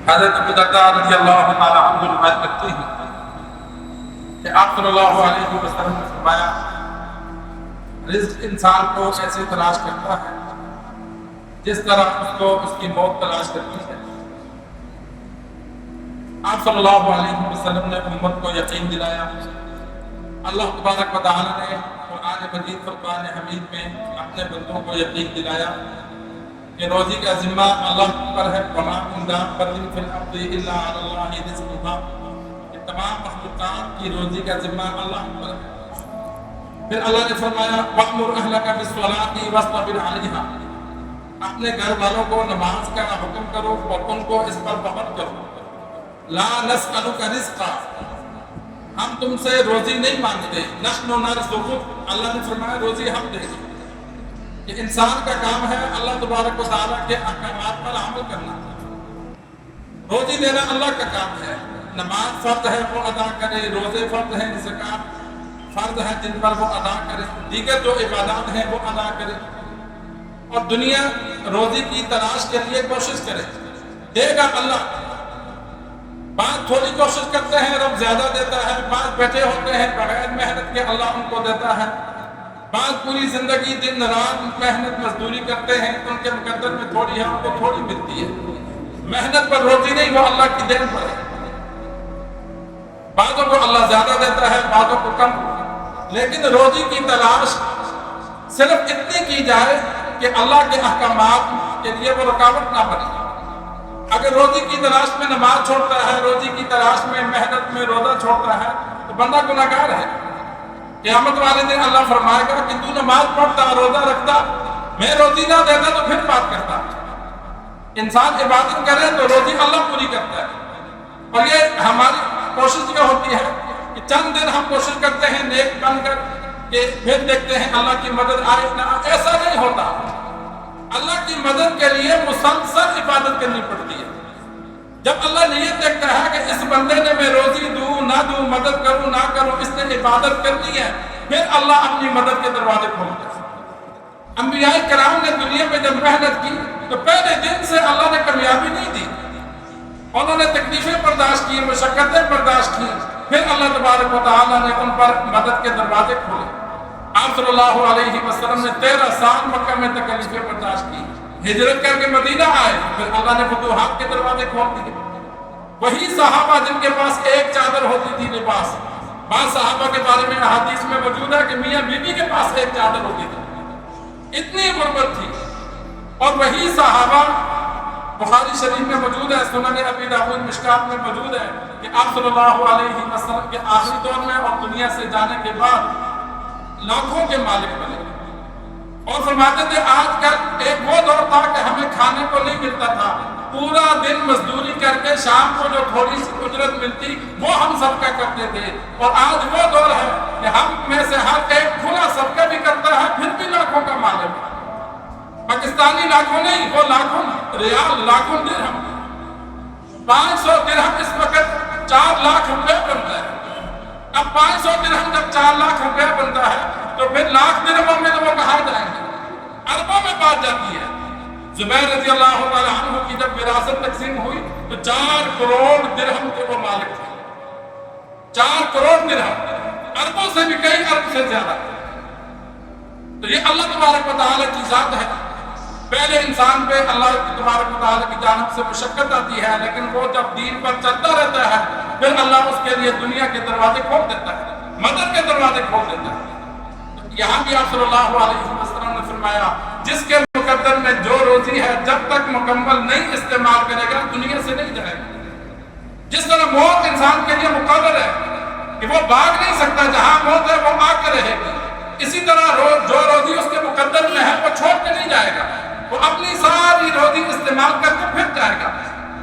حضرت ابو درداء رضی اللہ تعالیٰ عنہ روایت کرتے ہیں کہ آپ صلی اللہ علیہ وسلم نے فرمایا رزق انسان کو ایسے تلاش کرتا ہے جس طرح اس کو اس کی موت تلاش کرتی ہے۔ آپ صلی اللہ علیہ وسلم نے امت کو یقین دلایا۔ اللہ تبارک و تعالیٰ نے قرآن مجید فرقان حمید میں اپنے بندوں کو یقین دلایا کہ روزی کا ذمہ اللہ پر ہے۔ وما من دابۃ فی الارض الا علی اللہ رزقها، کہ تمام مخلوقات کی روزی کا ذمہ اللہ پر ہے۔ پھر اللہ نے فرمایا وَأْمُرْ أَهْلَكَ بِالصَّلَاةِ وَاصْطَبِرْ عَلَيْهَا، اپنے گھر والوں کو نماز کا حکم کرو اور ان کو اس پر پابند کرو۔ لا نسألک رزقا، ہم تم سے روزی نہیں مانگتے۔ نحن نرزقک، اللہ نے فرمایا روزی ہم دیں گے۔ کہ انسان کا کام ہے اللہ تبارک و تعالیٰ کے احکامات پر عمل کرنا۔ روزی دینا اللہ کا کام ہے۔ نماز فرض ہے وہ ادا کرے، روزے فرض ہیں، زکات فرض ہے جن پر وہ ادا کرے، دیگر جو عبادات ہیں وہ ادا کرے، اور دنیا روزی کی تلاش کے لیے کوشش کرے۔ دے گا اللہ، بعض تھوڑی کوشش کرتے ہیں رب زیادہ دیتا ہے، بعض بیٹھے ہوتے ہیں بغیر محنت کے اللہ ان کو دیتا ہے، بعض پوری زندگی دن رات محنت مزدوری کرتے ہیں، ان کے مقدر میں تھوڑی ہے، ان کو تھوڑی ملتی ہے۔ محنت پر روزی نہیں، وہ اللہ کی دین پر ہے۔ بعضوں کو اللہ زیادہ دیتا ہے، بعضوں کو کم، لیکن روزی کی تلاش صرف اتنی کی جائے کہ اللہ کے احکامات کے لیے وہ رکاوٹ نہ بنے۔ اگر روزی کی تلاش میں نماز چھوڑتا ہے، روزی کی تلاش میں محنت میں روزہ چھوڑتا ہے تو بندہ گناہگار ہے۔ قیامت والے دن اللہ فرمائے گا کہ تو نماز پڑھتا، روزہ رکھتا، میں روزی نہ دیتا تو پھر بات کرتا۔ انسان عبادت کرے تو روزی اللہ پوری کرتا ہے، اور یہ ہماری کوشش یہ ہوتی ہے کہ چند دن ہم کوشش کرتے ہیں نیک بن کر کہ پھر دیکھتے ہیں اللہ کی مدد آئے نہ آئے۔ ایسا نہیں ہوتا۔ اللہ کی مدد کے لیے مسلسل عبادت کرنی پڑتی ہے۔ جب اللہ نیت دیکھتا ہے کہ اس بندے نے میں روزی دوں نہ دوں، مدد کروں نہ کروں، اس نے عبادت کرنی ہے، پھر اللہ اپنی مدد کے دروازے کھولتا ہے۔ انبیاء کرام نے دنیا میں جب محنت کی تو پہلے دن سے اللہ نے کامیابی نہیں دی، انہوں نے تکلیفیں برداشت کی، مشقتیں برداشت کی، پھر اللہ تبارک و تعالیٰ نے ان پر مدد کے دروازے کھولے۔ آپ صلی اللہ علیہ وسلم نے 13 سال مکہ میں تکلیفیں برداشت کی، ہجرت کر کے مدینہ آئے، پھر اللہ نے فتوحات کے دروازے کھول دیے۔ وہی صحابہ جن کے پاس ایک چادر ہوتی تھی لباس، بعض صحابہ کے بارے میں احادیث میں موجود ہے کہ میاں بیوی کے پاس ایک چادر ہوتی تھی، اتنی غربت تھی، اور وہی صحابہ بخاری شریف میں موجود ہے، سنن ابی داؤد مشکات میں موجود ہے کہ آپ صلی اللہ علیہ وسلم کے آخری دور میں اور دنیا سے جانے کے بعد لاکھوں کے مالک بنے، اور فرماتے تھے آج کل ایک وہ دور تھا کہ ہمیں کھانے کو نہیں ملتا تھا، پورا دن مزدوری کر کے شام کو جو تھوڑی سی اجرت ملتی وہ ہم صدقہ کرتے تھے، اور آج وہ دور ہے کہ ہم میں سے ہر ایک کھلا صدقہ بھی کرتا ہے پھر بھی لاکھوں کا مالک ہے۔ پاکستانی لاکھوں نہیں، وہ لاکھوں ریال، لاکھوں درہم، 500 درہم اس وقت 4 لاکھ روپے بنتا ہے۔ اب 500 درہم جب 4 لاکھ روپے بنتا ہے تو پھر لاکھ درہموں میں تو وہ کہاں جائیں گے، اربوں میں بات جاتی ہے۔ زبیر رضی اللہ تعالیٰ عنہ کی جب وراثت تقسیم ہوئی تو 4 کروڑ درہم کے وہ مالک تھے، 4 کروڑ درہم، اربوں سے بھی کئی ارب سے زیادہ۔ تو یہ اللہ تبارک و تعالیٰ کی ذات ہے۔ پہلے انسان پہ اللہ تبارک و تعالیٰ کی جانب سے مشقت آتی ہے، لیکن وہ جب دین پر چلتا رہتا ہے پھر اللہ اس کے لیے دنیا کے دروازے کھول دیتا ہے، مدد کے دروازے کھول دیتا ہے۔ یہاں بھی آپ صلی اللہ علیہ وسلم نے فرمایا جس کے مقدر میں جو روزی ہے جب تک مکمل نہیں استعمال کرے گا دنیا سے نہیں جائے گا۔ جس طرح موت انسان کے لیے مقرر ہے کہ وہ بھاگ نہیں سکتا، جہاں موت ہے وہ آ کے رہے گی، اسی طرح جو روزی اس کے مقدر میں ہے وہ چھوڑ کے نہیں جائے گا، وہ اپنی ساری روزی استعمال کر کے پھر جائے گا۔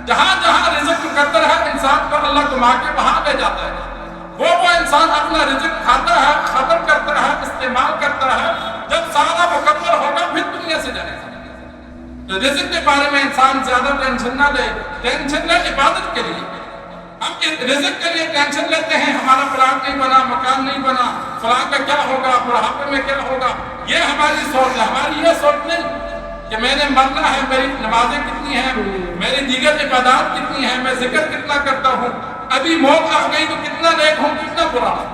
جہاں جہاں رزق مقدر ہے انسان کو اللہ کما کے وہاں لے جاتا ہے، وہ انسان اپنا رزق کھاتا ہے، ختم کرتا ہے، استعمال کرتا ہے، جب سارا مکمل ہوگا پھر دنیا سے جائے گا۔ تو رزق کے بارے میں انسان زیادہ ٹینشن نہ لے، ٹینشن لے عبادت کے لیے۔ ہم رزق کے لیے ٹینشن لیتے ہیں، ہمارا فلاں نہیں بنا، مکان نہیں بنا، فلاں کا کیا ہوگا، بڑھاپے میں کیا ہوگا، یہ ہماری سوچ ہے۔ ہماری یہ سوچ نہیں کہ میں نے مرنا ہے، میری نمازیں کتنی ہیں، میری دیگر عبادات کتنی ہیں، میں ذکر کتنا کرتا ہوں، ابھی موت آ گئی تو کتنا نیک ہوں کتنا برا ہوں۔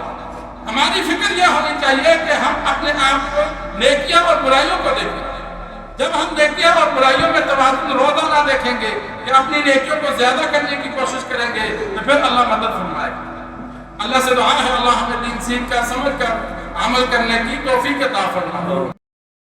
ہماری فکر یہ ہونی چاہیے کہ ہم اپنے آپ کو نیکیاں اور برائیوں کو دیکھیں۔ جب ہم نیکیاں اور برائیوں میں توازن روزانہ دیکھیں گے کہ اپنی نیکیوں کو زیادہ کرنے کی کوشش کریں گے تو پھر اللہ مدد فرمائے گا۔ اللہ سے دعا ہے اللہ ہمیں دین سیکھ کر سمجھ کر عمل کرنے کی توفیق عطا فرمائے۔